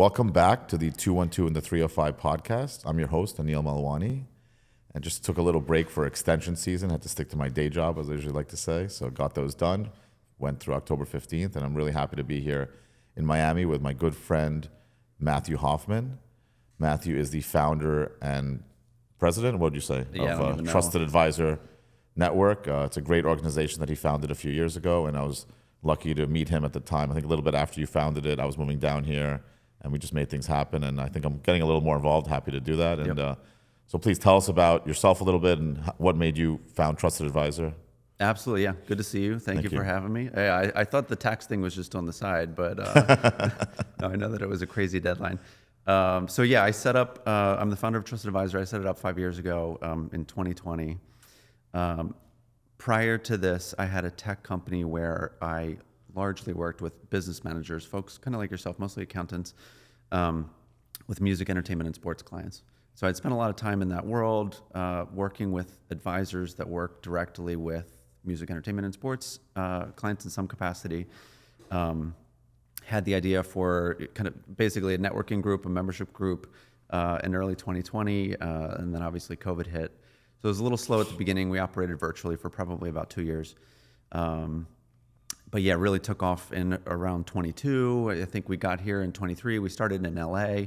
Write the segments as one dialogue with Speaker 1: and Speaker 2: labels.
Speaker 1: welcome back to the 212 and the 305 podcast. I'm your host, Anil Melwani, and just took a little break for extension season. Had to stick to my day job, as I usually like to say. So got those done. Went through October 15th, and I'm really happy to be here in Miami with my good friend, Matthew Hoffman. Matthew is the founder and president, what would you say, of Trusted Advisor Network. It's a great organization that he founded a few years ago, and I was lucky to meet him at the time. I think a little bit after you founded it, I was moving down here, and we just made things happen. And I think I'm getting a little more involved. Happy to do that. And so please tell us about yourself a little bit and what made you found Trusted Advisor.
Speaker 2: Absolutely, yeah. Good to see you. Thank you for having me. I thought the tax thing was just on the side, but no, I know that it was a crazy deadline. So yeah, I set up, I'm the founder of Trusted Advisor. I set it up 5 years ago in 2020. Prior to this, I had a tech company where I largely worked with business managers, folks kind of like yourself, mostly accountants, with music, entertainment, and sports clients. So I'd spent a lot of time in that world, working with advisors that work directly with music, entertainment, and sports clients in some capacity. Had the idea for kind of basically a networking group, a membership group in early 2020, and then obviously COVID hit. So it was a little slow at the beginning. We operated virtually for probably about 2 years. But yeah, really took off in around 22. I think we got here in 23. We started in LA,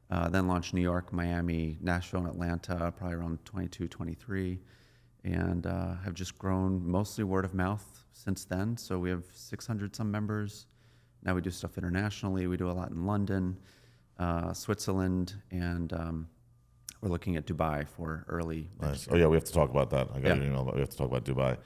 Speaker 2: then launched New York, Miami, Nashville, and Atlanta, probably around 22, 23. And have just grown mostly word of mouth since then. So we have 600 some members. Now we do stuff internationally. We do a lot in London, Switzerland, and we're looking at Dubai for early next year.
Speaker 1: Oh yeah, we have to talk about that. I got your email, but we have to talk about Dubai.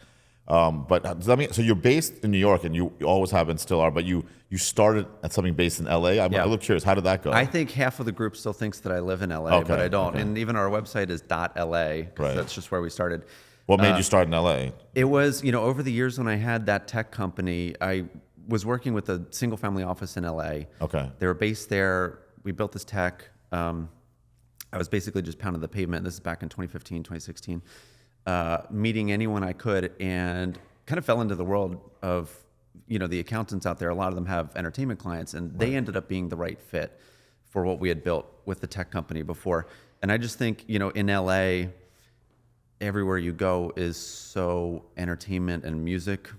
Speaker 1: But does that mean, so you're based in New York, and you always have and still are, but you started at something based in LA? I'm a little curious, how did that go?
Speaker 2: I think half of the group still thinks that I live in LA, but I don't. Okay. And even our website is .la, right. That's just where we started.
Speaker 1: What made you start in LA?
Speaker 2: It was, over the years when I had that tech company, I was working with a single family office in LA.
Speaker 1: Okay.
Speaker 2: They were based there. We built this tech. I was basically just pounding the pavement. This is back in 2015, 2016. Meeting anyone I could, and kind of fell into the world of, the accountants out there. A lot of them have entertainment clients, and they ended up being the right fit for what we had built with the tech company before. And I just think, in LA, everywhere you go is so entertainment and music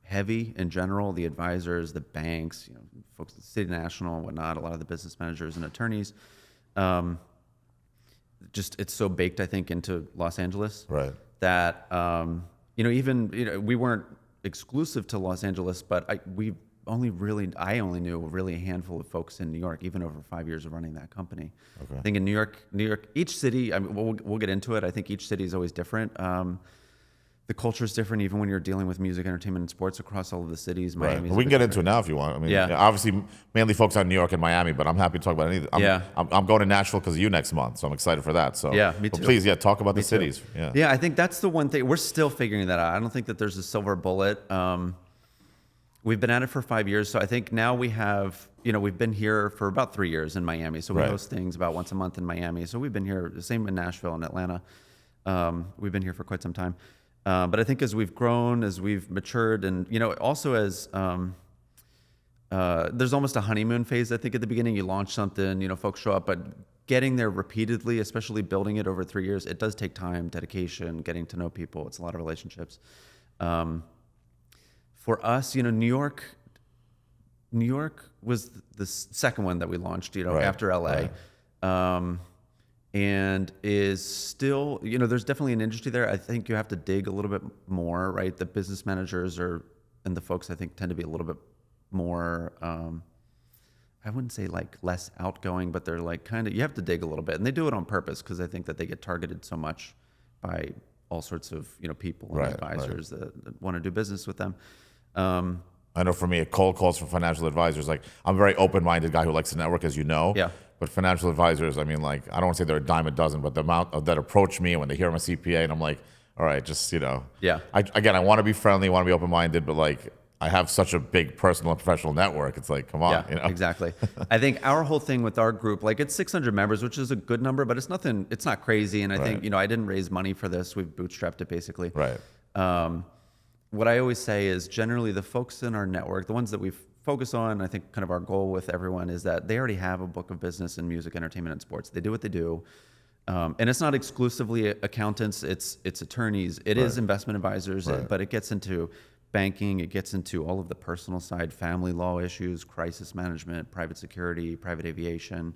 Speaker 2: heavy in general. The advisors, the banks, folks at City National and whatnot, a lot of the business managers and attorneys. Just it's so baked, I think, into Los Angeles,
Speaker 1: right?
Speaker 2: That even we weren't exclusive to Los Angeles, but I only knew really a handful of folks in New York, even over 5 years of running that company. Okay. I think in New York, each city, we'll get into it. I think each city is always different. The culture is different, even when you're dealing with music, entertainment, and sports across all of the cities.
Speaker 1: Right. Well, we can get into it now if you want. I mean, obviously, mainly focus on New York and Miami, but I'm happy to talk about anything. I'm going to Nashville because of you next month, so I'm excited for that. So
Speaker 2: me too.
Speaker 1: Please, talk about the cities.
Speaker 2: Yeah, I think that's the one thing. We're still figuring that out. I don't think that there's a silver bullet. We've been at it for 5 years, so I think now we have, we've been here for about 3 years in Miami. So we host things about once a month in Miami. So we've been here, the same in Nashville and Atlanta. We've been here for quite some time. But I think as we've grown, as we've matured, and also as there's almost a honeymoon phase. I think at the beginning you launch something, folks show up, but getting there repeatedly, especially building it over 3 years, it does take time, dedication, getting to know people. It's a lot of relationships. For us, New York was the second one that we launched, after LA. Right. And is still, there's definitely an industry there. I think you have to dig a little bit more, right? The business managers and the folks, I think, tend to be a little bit more, I wouldn't say like less outgoing, but they're like you have to dig a little bit. And they do it on purpose because I think that they get targeted so much by all sorts of, people and advisors that want to do business with them.
Speaker 1: I know for me, cold calls from financial advisors, I'm a very open-minded guy who likes to network, as you know.
Speaker 2: Yeah.
Speaker 1: But financial advisors, I don't want to say they're a dime a dozen, but the amount that approach me when they hear I'm a CPA, and I'm like, all right, just,
Speaker 2: Yeah.
Speaker 1: I want to be friendly, want to be open-minded, but I have such a big personal and professional network. It's come on.
Speaker 2: Yeah, exactly. I think our whole thing with our group, it's 600 members, which is a good number, but it's not crazy. And I think, I didn't raise money for this. We've bootstrapped it basically.
Speaker 1: Right.
Speaker 2: what I always say is generally the folks in our network, the ones that we focus on, I think kind of our goal with everyone is that they already have a book of business in music, entertainment, and sports. They do what they do. And it's not exclusively accountants, it's attorneys, it is investment advisors, but it gets into banking, it gets into all of the personal side, family law issues, crisis management, private security, private aviation,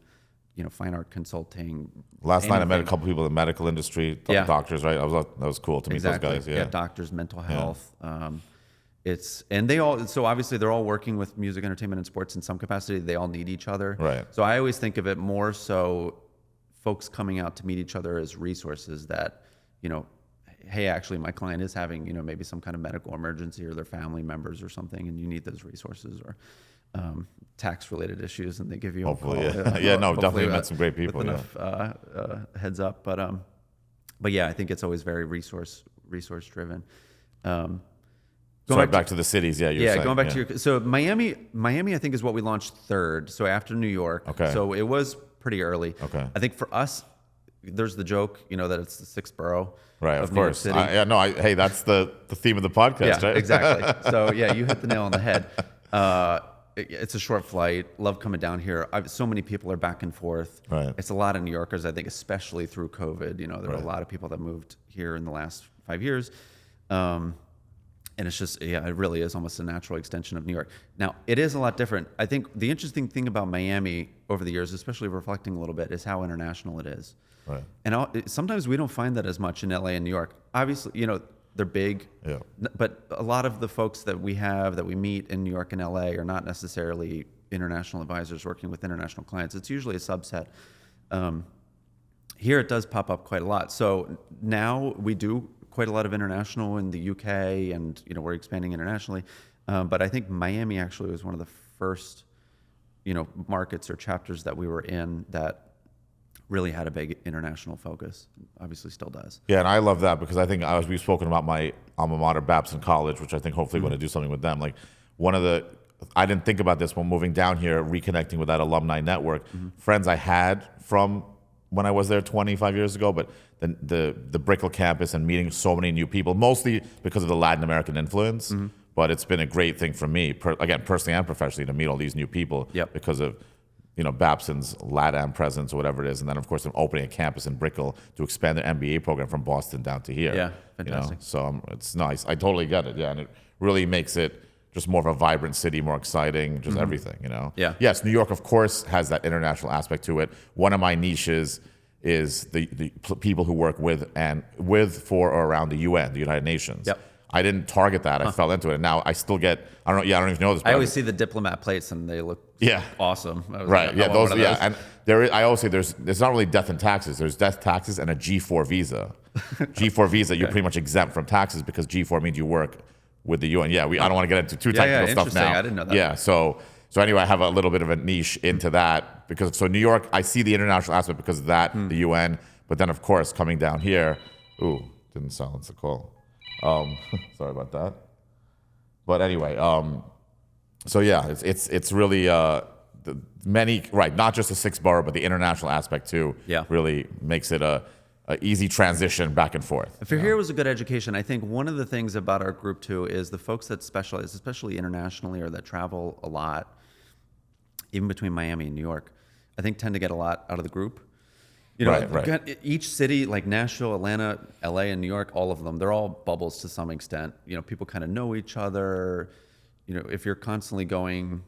Speaker 2: fine art consulting.
Speaker 1: Last night I met a couple people in the medical industry, doctors, right? That was cool to meet those guys.
Speaker 2: Yeah, doctors, mental health. And they all, so obviously they're all working with music, entertainment, and sports in some capacity. They all need each other.
Speaker 1: Right.
Speaker 2: So I always think of it more so folks coming out to meet each other as resources that, hey, actually my client is having, maybe some kind of medical emergency or their family members or something, and you need those resources, or tax related issues, and they give you
Speaker 1: hopefully,
Speaker 2: a call.
Speaker 1: Definitely met some great people.
Speaker 2: With enough heads up, but yeah, I think it's always very resource driven.
Speaker 1: Back to the cities.
Speaker 2: Going back to so Miami, I think is what we launched third. So after New York.
Speaker 1: Okay.
Speaker 2: So it was pretty early.
Speaker 1: Okay.
Speaker 2: I think for us, there's the joke, that it's the sixth borough.
Speaker 1: Right.
Speaker 2: Of
Speaker 1: New
Speaker 2: course.
Speaker 1: York City. Hey, that's the theme of the podcast, right?
Speaker 2: Exactly. So yeah, you hit the nail on the head. It's a short flight. Love coming down here. So many people are back and forth.
Speaker 1: Right.
Speaker 2: It's a lot of New Yorkers, I think, especially through COVID. There were a lot of people that moved here in the last 5 years. And it's just, it really is almost a natural extension of New York. Now, it is a lot different. I think the interesting thing about Miami over the years, especially reflecting a little bit, is how international it is.
Speaker 1: Right.
Speaker 2: And sometimes we don't find that as much in LA and New York. Obviously, they're big, but a lot of the folks that we meet in New York and LA are not necessarily international advisors working with international clients. It's usually a subset. Here it does pop up quite a lot. So now we do quite a lot of international in the UK, and we're expanding internationally. But I think Miami actually was one of the first, markets or chapters that we were in that really had a big international focus. Obviously still does.
Speaker 1: Yeah, and I love that because I think we've spoken about my alma mater, Babson College, which I think hopefully going to do something with them. Like I didn't think about this when moving down here, reconnecting with that alumni network. Friends I had from when I was there 25 years ago, but the Brickell campus and meeting so many new people, mostly because of the Latin American influence. But it's been a great thing for me, again, personally and professionally, to meet all these new people because of Babson's LATAM presence or whatever it is. And then, of course, I'm opening a campus in Brickell to expand their MBA program from Boston down to here.
Speaker 2: Yeah, fantastic.
Speaker 1: So it's nice. I totally get it, and it really makes it just more of a vibrant city, more exciting, just everything,
Speaker 2: Yeah.
Speaker 1: Yes, New York, of course, has that international aspect to it. One of my niches is the people who work with, for, or around the UN, the United Nations.
Speaker 2: Yep.
Speaker 1: I didn't target that. I fell into it. And now I still get, I don't even know this.
Speaker 2: I always see the diplomat plates and they look awesome.
Speaker 1: Right. Yeah. Those. And I always say there's not really death and taxes. There's death, taxes, and a G4 visa. G4 visa, you're pretty much exempt from taxes because G4 means you work with the UN. Yeah. I don't want to get into too technical stuff now.
Speaker 2: I didn't know that.
Speaker 1: Yeah. So anyway, I have a little bit of a niche into that because New York, I see the international aspect because of that, the UN. But then, of course, coming down here, didn't silence the call. Sorry about that. But anyway, so yeah, it's really not just the sixth borough, but the international aspect too.
Speaker 2: Yeah.
Speaker 1: Really makes it a easy transition back and forth.
Speaker 2: If you're here was a good education, I think one of the things about our group too is the folks that specialize, especially internationally or that travel a lot, even between Miami and New York, I think tend to get a lot out of the group.
Speaker 1: Right.
Speaker 2: Each city, like Nashville, Atlanta, LA, and New York, all of them, they're all bubbles to some extent. People kind of know each other. If you're constantly going,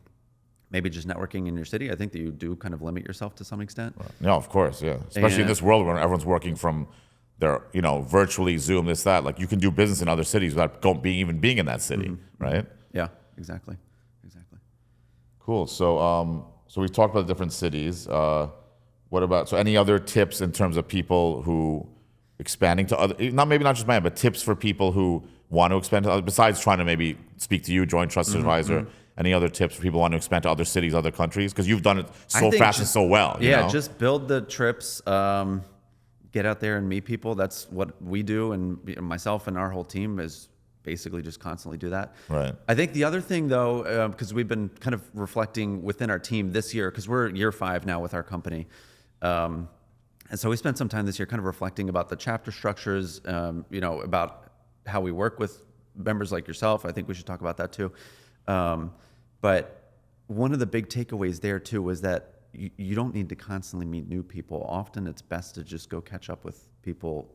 Speaker 2: maybe just networking in your city, I think that you do kind of limit yourself to some extent.
Speaker 1: Right. No, of course, yeah. Especially in this world where everyone's working from their, virtually Zoom, this, that. Like you can do business in other cities without being in that city, right?
Speaker 2: Yeah, exactly.
Speaker 1: Cool. So we've talked about the different cities. What about, any other tips in terms of people who expanding to other, maybe not just Miami, but tips for people who want to expand to other, besides trying to maybe speak to you, join Trusted Advisor, any other tips for people who want to expand to other cities, other countries? Because you've done it so fast and so well.
Speaker 2: Just build the trips, get out there and meet people. That's what we do. And myself and our whole team is basically just constantly do that.
Speaker 1: Right.
Speaker 2: I think the other thing though, because we've been kind of reflecting within our team this year, because we're year 5 now with our company. And so we spent some time this year kind of reflecting about the chapter structures, about how we work with members like yourself. I think we should talk about that too. But one of the big takeaways there too was that you don't need to constantly meet new people. Often it's best to just go catch up with people,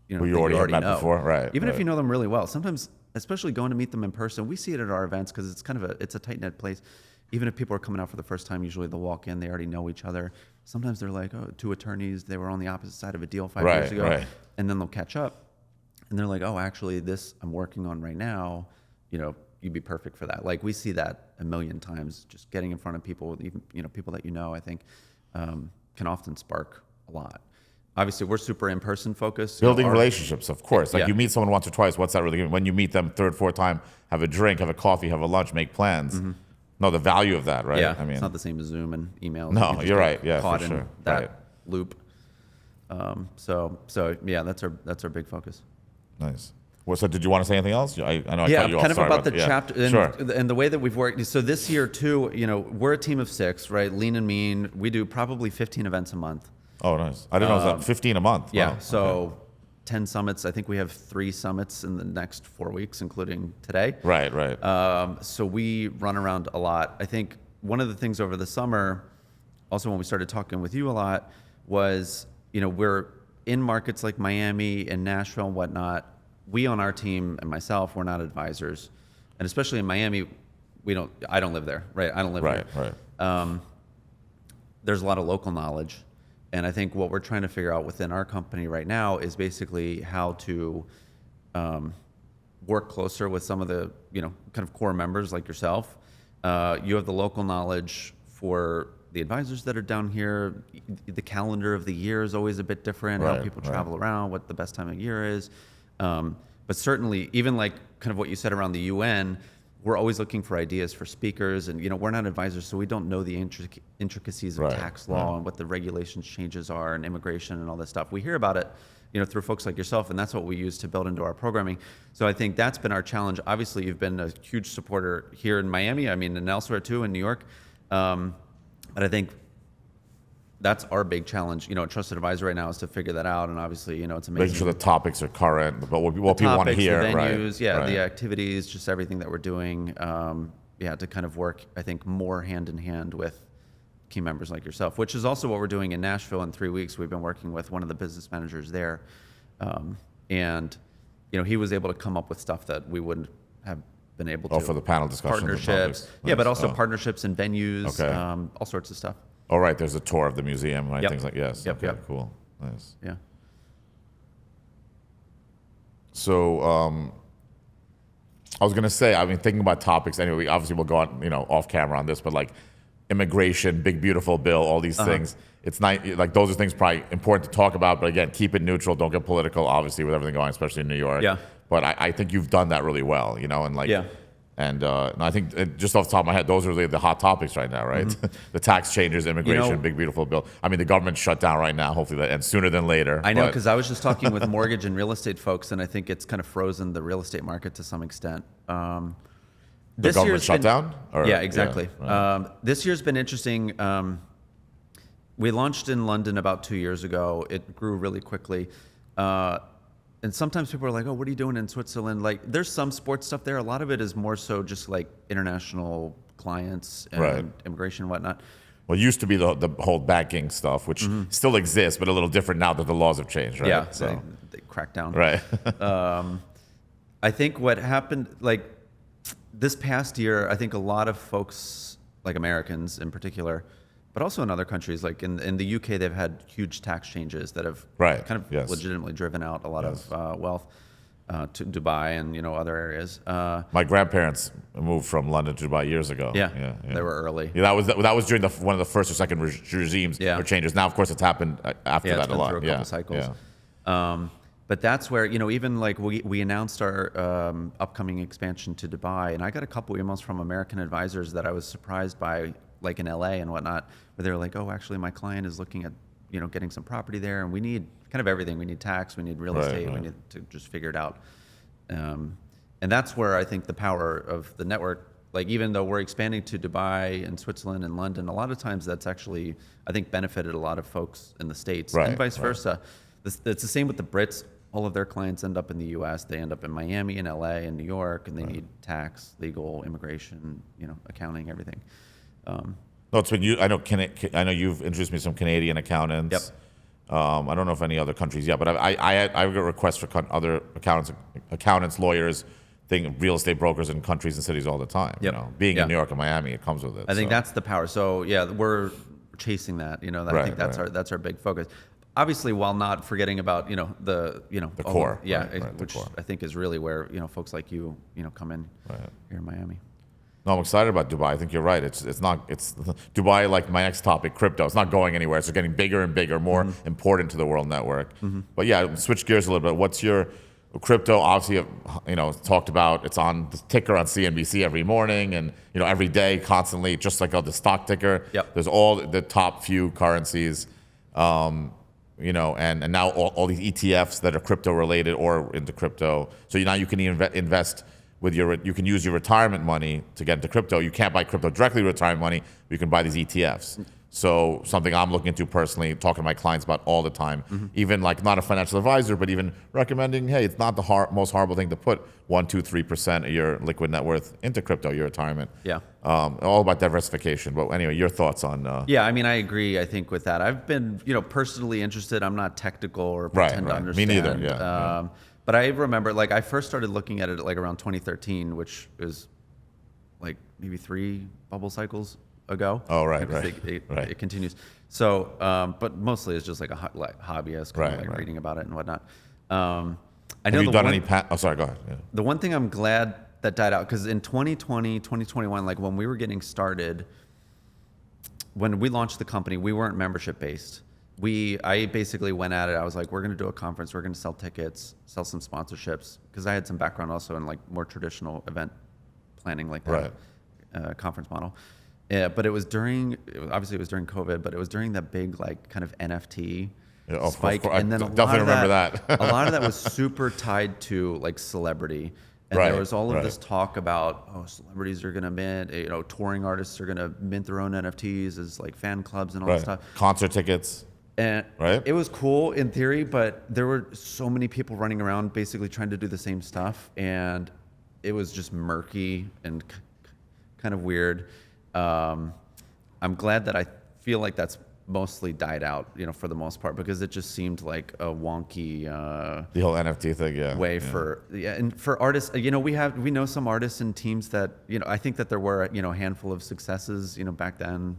Speaker 1: who you already met before, right?
Speaker 2: Even if you know them really well. Sometimes, especially going to meet them in person, we see it at our events because it's kind of it's a tight knit place. Even if people are coming out for the first time, usually they'll walk in, they already know each other. Sometimes they're like, oh, two attorneys, they were on the opposite side of a deal 5 years ago, and then they'll catch up, and they're like, oh, actually, this I'm working on right now, you'd be perfect for that. Like we see that a million times. Just getting in front of people, even people that I think can often spark a lot. Obviously, we're super in-person focused.
Speaker 1: Building relationships, of course. Like you meet someone once or twice, what's that really going to, when you meet them third, fourth time, have a drink, have a coffee, have a lunch, make plans. Mm-hmm. No, the value of that, right?
Speaker 2: Yeah, it's not the same as Zoom and email.
Speaker 1: No, you're right. Yeah,
Speaker 2: caught
Speaker 1: for sure.
Speaker 2: in that loop. So yeah, that's our big focus.
Speaker 1: Nice. Well, so did you want to say anything else? I know I cut you off.
Speaker 2: Kind of
Speaker 1: Sorry
Speaker 2: about the
Speaker 1: that.
Speaker 2: chapter and the way that we've worked. So this year too, we're a team of 6, right? Lean and mean. We do probably 15 events a month.
Speaker 1: Oh, nice. I didn't know it was 15 a month.
Speaker 2: Yeah.
Speaker 1: Wow.
Speaker 2: So
Speaker 1: Okay.
Speaker 2: 10 summits. I think we have 3 summits in the next 4 weeks, including today.
Speaker 1: Right.
Speaker 2: So we run around a lot. I think one of the things over the summer, also when we started talking with you a lot, was, we're in markets like Miami and Nashville and whatnot. We on our team and myself, we're not advisors. And especially in Miami, I don't live there, right? I don't live there.
Speaker 1: Right.
Speaker 2: There's a lot of local knowledge. And I think what we're trying to figure out within our company right now is basically how to work closer with some of the, kind of core members like yourself. You have the local knowledge for the advisors that are down here. The calendar of the year is always a bit different, how people travel around, what the best time of year is. But certainly, even like kind of what you said around the UN, we're always looking for ideas for speakers, and we're not advisors, so we don't know the intricacies of tax law and what the regulations changes are and immigration and all this stuff. We hear about it, through folks like yourself, and that's what we use to build into our programming. So I think that's been our challenge. Obviously, you've been a huge supporter here in Miami, and elsewhere too, in New York. But I think that's our big challenge, at Trusted Advisor right now, is to figure that out. And obviously, it's amazing.
Speaker 1: Making sure the topics are current, but what people want to hear,
Speaker 2: the
Speaker 1: venues,
Speaker 2: the activities, just everything that we're doing, to kind of work, I think, more hand in hand with key members like yourself, which is also what we're doing in Nashville in 3 weeks. We've been working with one of the business managers there. And he was able to come up with stuff that we wouldn't have been able to.
Speaker 1: Oh, for the panel discussions.
Speaker 2: Partnerships.
Speaker 1: Nice.
Speaker 2: But also partnerships and venues,
Speaker 1: Okay.
Speaker 2: all sorts of stuff.
Speaker 1: Oh, right. There's a tour of the museum, right?
Speaker 2: Yep.
Speaker 1: Things like, yes.
Speaker 2: Yep,
Speaker 1: Okay,
Speaker 2: yep.
Speaker 1: cool. Nice.
Speaker 2: Yeah.
Speaker 1: So, I was going to say, thinking about topics, anyway, obviously we'll go on, off camera on this, but like immigration, big, beautiful bill, all these things. It's not like those are things probably important to talk about, but again, keep it neutral. Don't get political, obviously, with everything going on, especially in New York.
Speaker 2: Yeah.
Speaker 1: But I think you've done that really well, and like, and I think just off the top of my head, those are really the hot topics right now, right?
Speaker 2: Mm-hmm.
Speaker 1: The tax changes, immigration, big, beautiful bill. The government's shut down right now. Hopefully that ends sooner than later.
Speaker 2: I know, because I was just talking with mortgage and real estate folks, and I think it's kind of frozen the real estate market to some extent.
Speaker 1: The government shutdown?
Speaker 2: Yeah, exactly.
Speaker 1: Yeah, right.
Speaker 2: This year's been interesting. We launched in London about 2 years ago. It grew really quickly. And sometimes people are like, oh, what are you doing in Switzerland? Like, there's some sports stuff there. A lot of it is more so just like international clients and immigration and whatnot.
Speaker 1: Well, it used to be the whole banking stuff, which still exists, but a little different now that the laws have changed, right?
Speaker 2: Yeah, so they cracked down.
Speaker 1: Right.
Speaker 2: I think what happened, like this past year, I think a lot of folks, like Americans in particular, but also in other countries, like in the UK, they've had huge tax changes that have kind of legitimately driven out a lot of wealth to Dubai and other areas.
Speaker 1: My grandparents moved from London to Dubai years ago.
Speaker 2: Yeah. They were early.
Speaker 1: Yeah, that was during one of the first or second regimes or changes. Now, of course, it's happened after that a lot.
Speaker 2: Through a couple cycles. But that's where even like we announced our upcoming expansion to Dubai, and I got a couple emails from American advisors that I was surprised by, like in LA and whatnot, where they were like, oh, actually my client is looking at, getting some property there, and we need kind of everything. We need tax, we need real estate, we need to just figure it out. And that's where I think the power of the network, like even though we're expanding to Dubai and Switzerland and London, a lot of times that's actually, I think, benefited a lot of folks in the States and vice versa. It's the same with the Brits. all of their clients end up in the U.S. They end up in Miami and L.A. and New York, and they need tax, legal, immigration, accounting, everything.
Speaker 1: No, it's been you. I know you've introduced me to some Canadian accountants.
Speaker 2: Yep.
Speaker 1: I don't know if any other countries yet, but I get requests for other accountants, lawyers, real estate brokers in countries and cities all the time.
Speaker 2: Yep.
Speaker 1: Being in New York and Miami, it comes with it.
Speaker 2: I think that's the power. So yeah, we're chasing that. I think that's our big focus. Obviously, while not forgetting about the
Speaker 1: core,
Speaker 2: which
Speaker 1: core.
Speaker 2: I think is really where folks like you come in here in Miami.
Speaker 1: No, I'm excited about Dubai. I think you're right. It's Dubai, like my next topic, crypto. It's not going anywhere. It's getting bigger and bigger, more important to the world network. But yeah, switch gears a little bit. What's your crypto? Obviously, talked about. It's on the ticker on CNBC every morning and every day, constantly, just like the stock ticker.
Speaker 2: Yep.
Speaker 1: There's all the top few currencies. And now all these ETFs that are crypto related or into crypto. So now you can invest you can use your retirement money to get into crypto. You can't buy crypto directly with retirement money, but you can buy these ETFs. So something I'm looking into personally, talking to my clients about all the time, even like not a financial advisor, but even recommending, hey, it's not the most horrible thing to put 1%, 2%, 3% of your liquid net worth into crypto, your retirement.
Speaker 2: Yeah.
Speaker 1: All about diversification. But anyway, your thoughts on...
Speaker 2: Yeah, I mean, I agree, I think, with that. I've been, personally interested. I'm not technical or pretend to understand.
Speaker 1: Me neither, yeah.
Speaker 2: But I remember, I first started looking at it around 2013, which is maybe 3 bubble cycles ago.
Speaker 1: Oh, right.
Speaker 2: It continues. So, but mostly it's just like a hobbyist, kind of reading about it and whatnot. I know
Speaker 1: Have you done any... sorry, go ahead. Yeah.
Speaker 2: The one thing I'm glad that died out, because in 2020, 2021, when we were getting started, when we launched the company, we weren't membership based. I basically went at it. I was like, we're going to do a conference. We're going to sell tickets, sell some sponsorships, because I had some background also in more traditional event planning like that, conference model. Yeah, but it was during COVID, but it was during that big kind of NFT spike, and then
Speaker 1: definitely remember that.
Speaker 2: A lot of that was super tied to celebrity. And there was all of this talk about, celebrities are going to mint, touring artists are going to mint their own NFTs as fan clubs and all that stuff.
Speaker 1: Concert tickets.
Speaker 2: And it was cool in theory, but there were so many people running around basically trying to do the same stuff. And it was just murky and kind of weird. I'm glad that I feel like that's mostly died out, for the most part, because it just seemed like a wonky
Speaker 1: the whole NFT thing,
Speaker 2: way for and for artists. We know some artists and teams that I think that there were a handful of successes back then.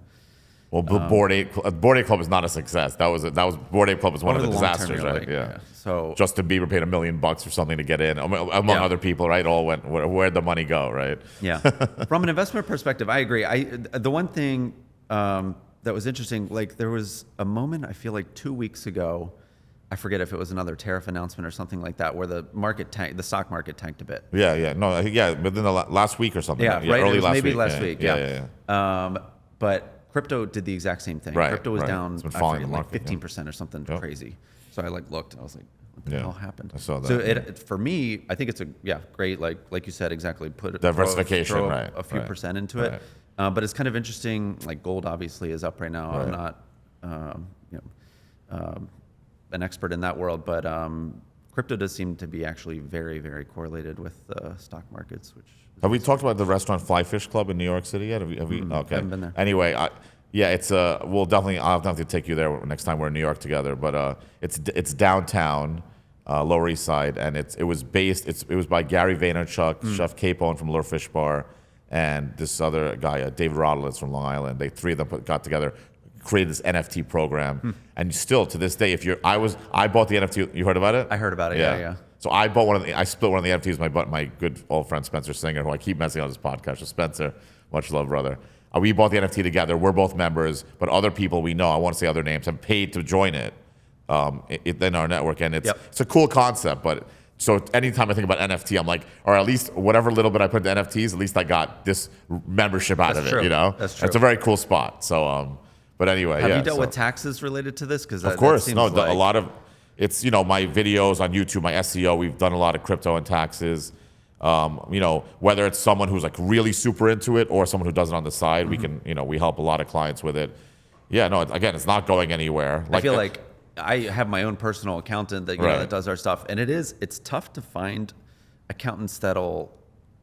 Speaker 1: Well, Bored Ape Club is not a success. That was Bored Ape Club was one of the disasters, right? Yeah.
Speaker 2: So
Speaker 1: Justin Bieber paid $1 million or something to get in, among other people, right? All went where'd the money go, right?
Speaker 2: Yeah. From an investment perspective, I agree. The one thing that was interesting, there was a moment, I feel 2 weeks ago, I forget if it was another tariff announcement or something like that, where the stock market tanked a bit.
Speaker 1: Within the last week or something.
Speaker 2: Yeah, right.
Speaker 1: Early last
Speaker 2: maybe
Speaker 1: week.
Speaker 2: Last week. Yeah. But crypto did the exact same thing.
Speaker 1: Right,
Speaker 2: crypto was down,
Speaker 1: it's been falling in the market,
Speaker 2: 15% or something crazy. So I looked and I was like, what the hell happened?
Speaker 1: I saw that.
Speaker 2: So for me, I think it's a great, like you said, exactly,
Speaker 1: diversification,
Speaker 2: throw a few percent into it. But it's kind of interesting, gold obviously is up right now. I'm not an expert in that world, but crypto does seem to be actually very, very correlated with the stock markets, which...
Speaker 1: Have we talked about the restaurant Fly Fish Club in New York City yet? Have we? Okay.
Speaker 2: Haven't been there.
Speaker 1: Anyway, it's I'll have to take you there next time we're in New York together. But it's downtown, Lower East Side, and it was by Gary Vaynerchuk, Chef Capone from Lure Fish Bar, and this other guy, David Rodolitz from Long Island. They three of them got together, created this NFT program, and still to this day, I bought the NFT. You heard about it?
Speaker 2: I heard about it. Yeah.
Speaker 1: So I split one of the NFTs with my good old friend Spencer Singer, who I keep messing on his podcast. So Spencer, much love, brother. We bought the NFT together. We're both members, but other people we know, I want to say other names, have paid to join it in our network, and it's a cool concept. But so anytime I think about NFT, I'm like, or at least whatever little bit I put into NFTs, at least I got this membership out of it.
Speaker 2: That's true.
Speaker 1: It's a very cool spot. So, but anyway,
Speaker 2: have you dealt with taxes related to this? Because
Speaker 1: of course, a lot of. It's, my videos on YouTube, my SEO, we've done a lot of crypto and taxes. Whether it's someone who's really super into it or someone who does it on the side, we can, we help a lot of clients with it. Yeah, no, again, it's not going anywhere.
Speaker 2: I feel I have my own personal accountant that
Speaker 1: Right.
Speaker 2: that does our stuff, and it's tough to find accountants that'll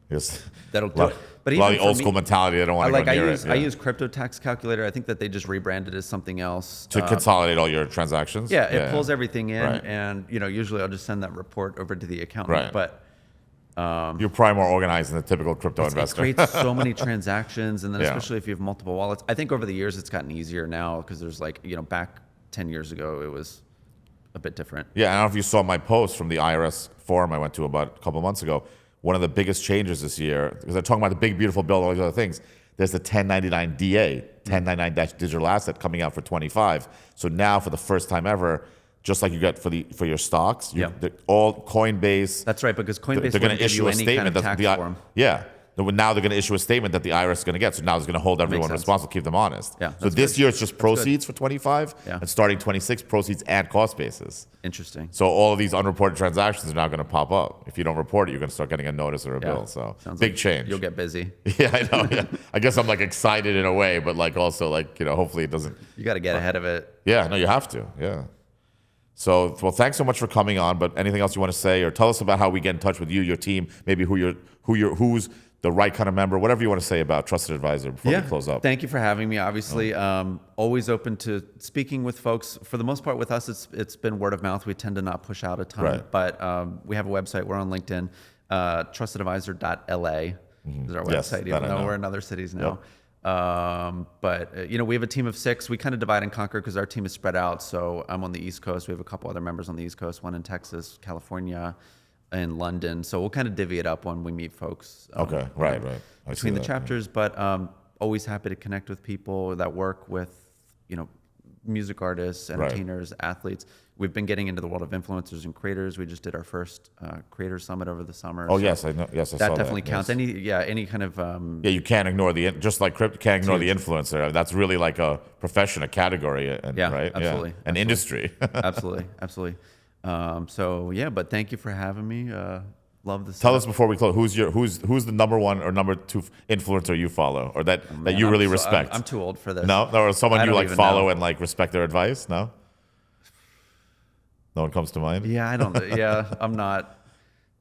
Speaker 1: Yes.
Speaker 2: do it. But
Speaker 1: a lot
Speaker 2: even
Speaker 1: of the
Speaker 2: for
Speaker 1: old
Speaker 2: me,
Speaker 1: school mentality, they don't want to go near it.
Speaker 2: I use crypto tax calculator. I think that they just rebranded as something else
Speaker 1: To consolidate all your transactions.
Speaker 2: Yeah, it pulls everything in,
Speaker 1: Right.
Speaker 2: and usually I'll just send that report over to the accountant.
Speaker 1: Right.
Speaker 2: But
Speaker 1: You're probably more organized than the typical crypto
Speaker 2: it
Speaker 1: investor.
Speaker 2: creates so many transactions, and then
Speaker 1: Yeah.
Speaker 2: especially if you have multiple wallets. I think over the years it's gotten easier now because there's back 10 years ago it was a bit different.
Speaker 1: Yeah, I don't know if you saw my post from the IRS forum I went to about a couple months ago. One of the biggest changes this year, because they're talking about the big, beautiful bill and all these other things, there's the 1099 DA, 1099-digital asset coming out for 25. So now, for the first time ever, just like you get for your stocks, all Coinbase.
Speaker 2: That's right, because Coinbase
Speaker 1: they're going
Speaker 2: wouldn't
Speaker 1: to
Speaker 2: give you
Speaker 1: issue a
Speaker 2: any
Speaker 1: statement
Speaker 2: kind of
Speaker 1: that
Speaker 2: tax form.
Speaker 1: Yeah. Now they're going to issue a statement that the IRS is going to get. So now it's going to hold everyone
Speaker 2: sense.
Speaker 1: responsible, keep them honest.
Speaker 2: Yeah,
Speaker 1: so
Speaker 2: that's
Speaker 1: this
Speaker 2: good.
Speaker 1: year it's just proceeds for 25,
Speaker 2: Yeah.
Speaker 1: and starting 26, proceeds and cost basis.
Speaker 2: Interesting.
Speaker 1: So all of these unreported transactions are now going to pop up. If you don't report it, you're going to start getting a notice or a bill. So
Speaker 2: Sounds
Speaker 1: big
Speaker 2: like
Speaker 1: change.
Speaker 2: You'll get busy.
Speaker 1: Yeah, I know. Yeah. I guess I'm excited in a way, but also hopefully it doesn't.
Speaker 2: You got to get ahead of it.
Speaker 1: Yeah, no, you have to. Yeah. So, well, thanks so much for coming on. But anything else you want to say, or tell us about how we get in touch with you, your team, maybe who's the right kind of member, whatever you want to say about Trusted Advisor before we close up.
Speaker 2: Thank you for having me. Obviously, always open to speaking with folks. For the most part, with us, it's been word of mouth. We tend to not push out a ton,
Speaker 1: Right.
Speaker 2: but we have a website. We're on LinkedIn. Trustedadvisor.la is our
Speaker 1: Yes,
Speaker 2: website,
Speaker 1: that
Speaker 2: even
Speaker 1: I
Speaker 2: though
Speaker 1: know.
Speaker 2: we're in other cities now. But we have a team of 6. We kind of divide and conquer because our team is spread out. So I'm on the East Coast. We have a couple other members on the East Coast, one in Texas, California, and London. So we'll kind of divvy it up when we meet folks.
Speaker 1: Okay, right. I
Speaker 2: Between
Speaker 1: see
Speaker 2: the
Speaker 1: that,
Speaker 2: chapters, but always happy to connect with people that work with, music artists, entertainers, athletes. We've been getting into the world of influencers and creators. We just did our first creator summit over the summer.
Speaker 1: Oh,
Speaker 2: so
Speaker 1: yes, I know. Yes, I saw
Speaker 2: that
Speaker 1: that.
Speaker 2: definitely counts.
Speaker 1: Yes.
Speaker 2: Any kind of
Speaker 1: Yeah, you can't ignore just like crypto, can't ignore the influencer. That's really like a profession, a category, and right?
Speaker 2: Absolutely,
Speaker 1: Yeah. An industry.
Speaker 2: absolutely. But thank you for having me. Love this.
Speaker 1: Tell us before we close, who's the number 1 or number 2 influencer you follow, or that you really respect?
Speaker 2: I'm too old for this.
Speaker 1: No, or someone
Speaker 2: I
Speaker 1: you
Speaker 2: don't even
Speaker 1: follow
Speaker 2: know.
Speaker 1: and respect their advice. No one comes to mind.
Speaker 2: Yeah, I don't. Yeah, I'm not.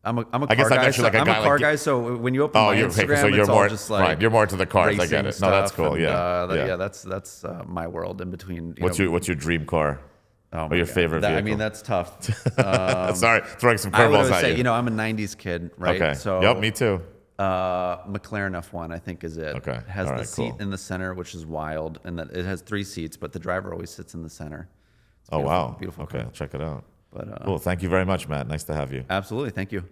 Speaker 2: I'm a car
Speaker 1: I guess I
Speaker 2: guy.
Speaker 1: meant you like a
Speaker 2: I'm
Speaker 1: guy
Speaker 2: a car
Speaker 1: like-
Speaker 2: guy. So when you open my
Speaker 1: you're
Speaker 2: Instagram,
Speaker 1: so you're
Speaker 2: it's
Speaker 1: more
Speaker 2: all just like
Speaker 1: you're more into the cars. I get it.
Speaker 2: racing
Speaker 1: No, that's
Speaker 2: stuff
Speaker 1: cool.
Speaker 2: and,
Speaker 1: Yeah.
Speaker 2: That's my world in between.
Speaker 1: What's your dream car?
Speaker 2: Oh
Speaker 1: or your favorite vehicle?
Speaker 2: I mean, that's tough.
Speaker 1: Sorry, throwing some
Speaker 2: I would
Speaker 1: curveballs
Speaker 2: always
Speaker 1: at
Speaker 2: say,
Speaker 1: you.
Speaker 2: I'm a '90s kid, right?
Speaker 1: Okay.
Speaker 2: So
Speaker 1: Yep, me too.
Speaker 2: McLaren F1, I think, is it.
Speaker 1: Okay.
Speaker 2: It has
Speaker 1: All
Speaker 2: the
Speaker 1: right,
Speaker 2: seat
Speaker 1: cool.
Speaker 2: in the center, which is wild, and that it has 3 seats, but the driver always sits in the center. It's
Speaker 1: Oh
Speaker 2: beautiful,
Speaker 1: wow.
Speaker 2: beautiful
Speaker 1: Okay,
Speaker 2: car.
Speaker 1: I'll check it out.
Speaker 2: But
Speaker 1: Cool. Thank you very much, Matt. Nice to have you.
Speaker 2: absolutely, thank you.